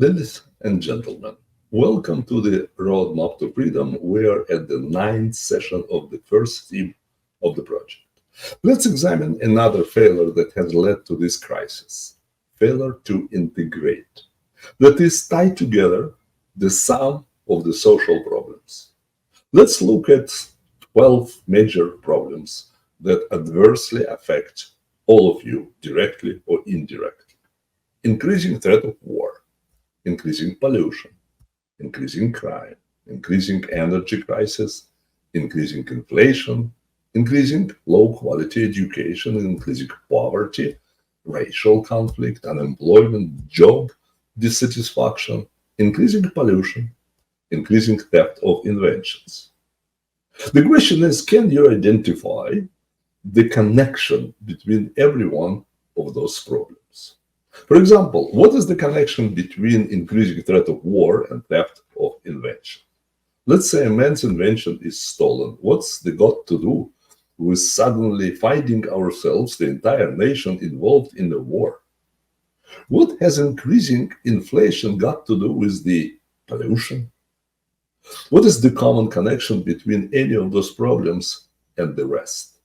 Ladies and gentlemen, welcome to the Roadmap to Freedom. We are at the ninth session of the first theme of the project. Let's examine another failure that has led to this crisis: failure to integrate. That is tied together the sum of the social problems. Let's look at 12 major problems that adversely affect all of you, directly or indirectly. Increasing threat of war, increasing pollution, increasing crime, increasing energy crisis, increasing inflation, increasing low-quality education, increasing poverty, racial conflict, unemployment, job dissatisfaction, increasing pollution, increasing theft of inventions. The question is, can you identify the connection between every one of those problems? For example, what is the connection between increasing threat of war and theft of invention? Let's say a man's invention is stolen. What's the got to do with suddenly finding ourselves, the entire nation, involved in a war? What has increasing inflation got to do with the pollution? What is the common connection between any of those problems and the rest?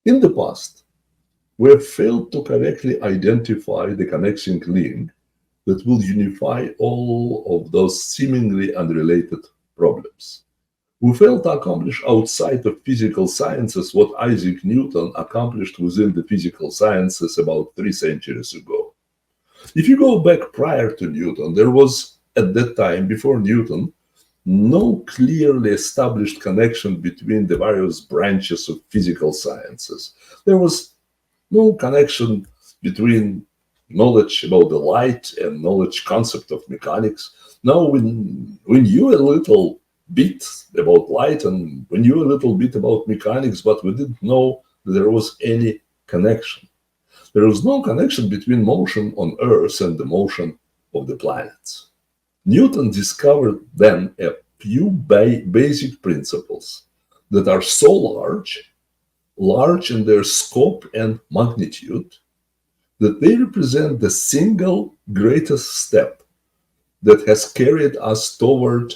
In the past, we have failed to correctly identify the connecting link that will unify all of those seemingly unrelated problems. We failed to accomplish outside of physical sciences what Isaac Newton accomplished within the physical sciences about 3 centuries ago. If you go back prior to Newton, there was, at that time, before Newton, no clearly established connection between the various branches of physical sciences. There was no connection between knowledge about the light and knowledge concept of mechanics. Now we knew a little bit about light and we knew a little bit about mechanics, but we didn't know that there was any connection. There was no connection between motion on Earth and the motion of the planets. Newton discovered then a few basic principles that are so large in their scope and magnitude, that they represent the single greatest step that has carried us forward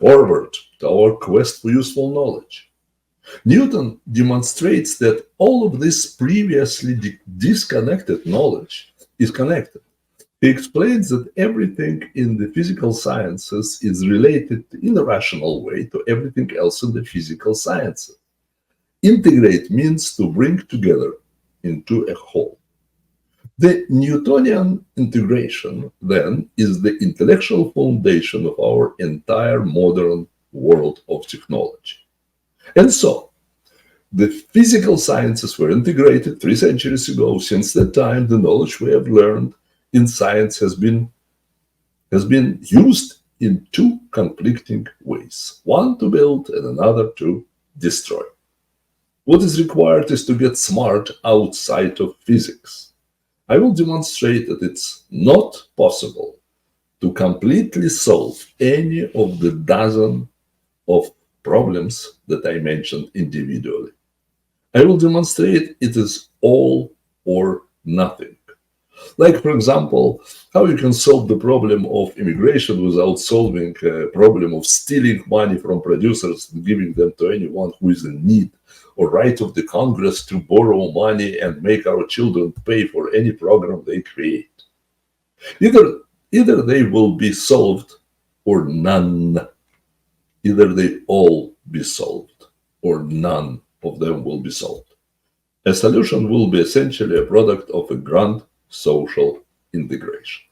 to our quest for useful knowledge. Newton demonstrates that all of this previously disconnected knowledge is connected. He explains that everything in the physical sciences is related in a rational way to everything else in the physical sciences. Integrate means to bring together into a whole. The Newtonian integration, then, is the intellectual foundation of our entire modern world of technology. And so, the physical sciences were integrated 3 centuries ago. Since that time, the knowledge we have learned in science has been used in 2 conflicting ways: one to build and another to destroy. What is required is to get smart outside of physics. I will demonstrate that it's not possible to completely solve any of the dozen of problems that I mentioned individually. I will demonstrate it is all or nothing. Like, for example, how you can solve the problem of immigration without solving a problem of stealing money from producers and giving them to anyone who is in need, or right of the Congress to borrow money and make our children pay for any program they create. Either they will be solved or none. Either they all be solved or none of them will be solved. A solution will be essentially a product of a grand social integration.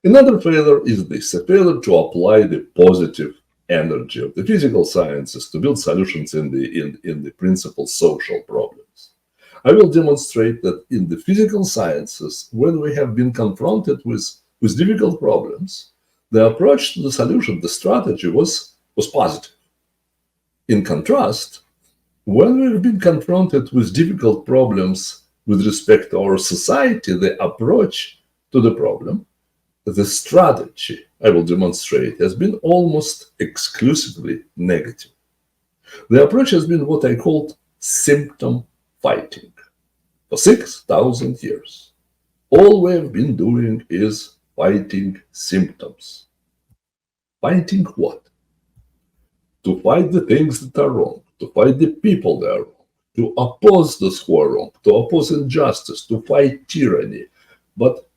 Another failure is this: a failure to apply the positive energy of the physical sciences to build solutions in the principal social problems. I will demonstrate that in the physical sciences, when we have been confronted with difficult problems, the approach to the solution, the strategy was positive. In contrast, when we've been confronted with difficult problems with respect to our society, the approach to the problem, the strategy, I will demonstrate, has been almost exclusively negative. The approach has been what I called symptom fighting. For 6,000 years, all we have been doing is fighting symptoms. Fighting what? To fight the things that are wrong, to fight the people that are wrong, to oppose those who are wrong, to oppose injustice, to fight tyranny. But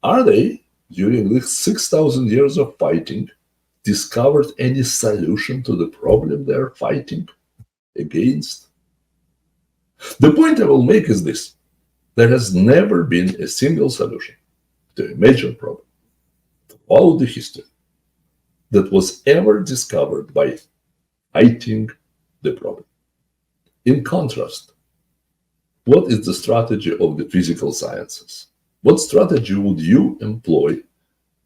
are they, during these 6,000 years of fighting, discovered any solution to the problem they're fighting against? The point I will make is this: there has never been a single solution to a major problem throughout the history that was ever discovered by fighting the problem. In contrast, what is the strategy of the physical sciences? What strategy would you employ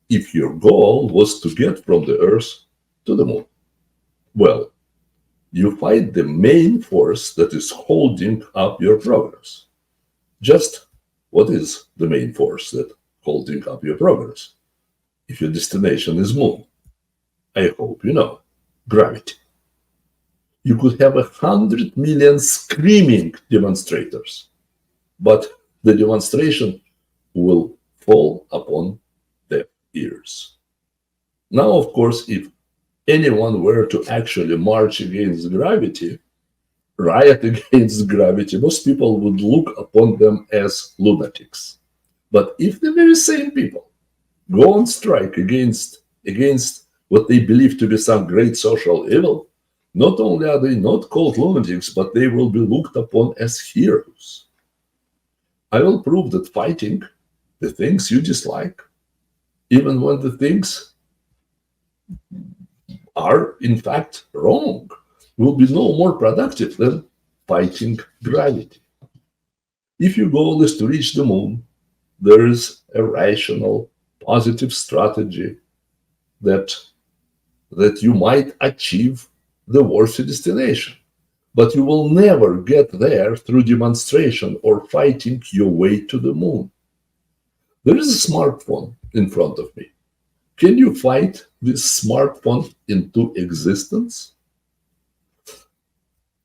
if your goal was to get from the Earth to the moon? Well, you fight the main force that is holding up your progress. Just what is the main force that holding up your progress? If your destination is moon, I hope you know, gravity. You could have 100 million screaming demonstrators, but the demonstration will fall upon their ears. Now, of course, if anyone were to actually march against gravity, riot against gravity, most people would look upon them as lunatics. But if the very same people go on strike against what they believe to be some great social evil, not only are they not called lunatics, but they will be looked upon as heroes. I will prove that fighting the things you dislike, even when the things are in fact wrong, will be no more productive than fighting gravity. If your goal is to reach the moon, there is a rational, positive strategy that you might achieve the worthy destination. But you will never get there through demonstration or fighting your way to the moon. There is a smartphone in front of me. Can you fight this smartphone into existence?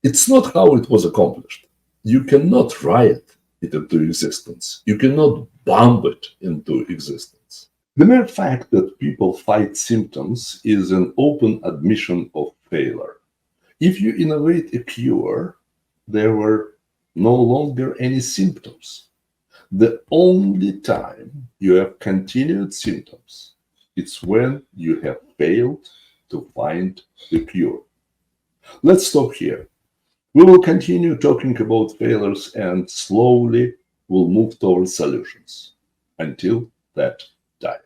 It's not how it was accomplished. You cannot riot it into existence. You cannot bomb it into existence. The mere fact that people fight symptoms is an open admission of failure. If you innovate a cure, there were no longer any symptoms. The only time you have continued symptoms, it's when you have failed to find the cure. Let's stop here. We will continue talking about failures and slowly we'll move towards solutions. Until that time.